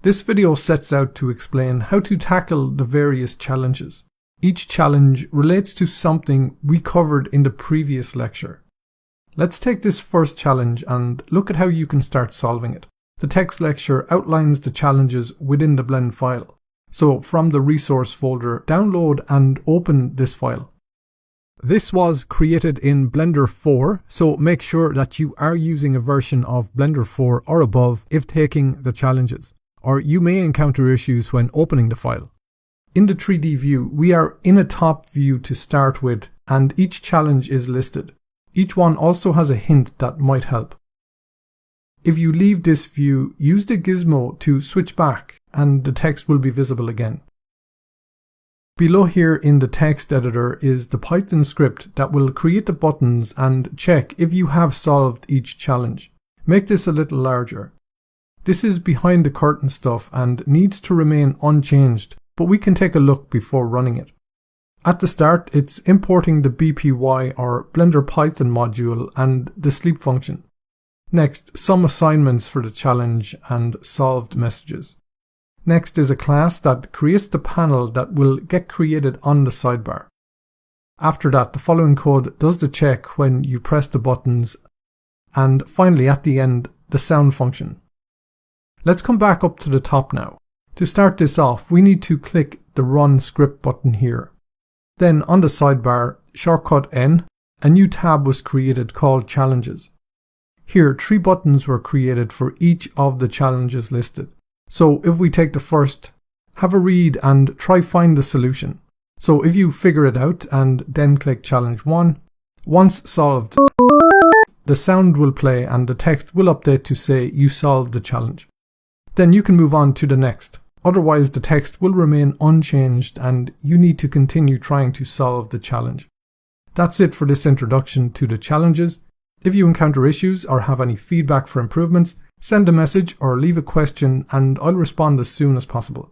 This video sets out to explain how to tackle the various challenges. Each challenge relates to something we covered in the previous lecture. Let's take this first challenge and look at how you can start solving it. The text lecture outlines the challenges within the Blend file. So from the resource folder, download and open this file. This was created in Blender 4, so make sure that you are using a version of Blender 4 or above if taking the challenges, or you may encounter issues when opening the file. In the 3D view, we are in a top view to start with, and each challenge is listed. Each one also has a hint that might help. If you leave this view, use the gizmo to switch back and the text will be visible again. Below here in the text editor is the Python script that will create the buttons and check if you have solved each challenge. Make this a little larger. This is behind the curtain stuff and needs to remain unchanged, but we can take a look before running it. At the start, it's importing the BPY or Blender Python module and the sleep function. Next, some assignments for the challenge and solved messages. Next is a class that creates the panel that will get created on the sidebar. After that, the following code does the check when you press the buttons, and finally at the end, the sound function. Let's come back up to the top now. To start this off, we need to click the Run Script button here. Then on the sidebar, shortcut N, a new tab was created called Challenges. Here, 3 buttons were created for each of the challenges listed. So if we take the first, have a read and try find the solution. So if you figure it out and then click Challenge 1, once solved, the sound will play and the text will update to say you solved the challenge. Then you can move on to the next. Otherwise, the text will remain unchanged and you need to continue trying to solve the challenge. That's it for this introduction to the challenges. If you encounter issues or have any feedback for improvements, send a message or leave a question and I'll respond as soon as possible.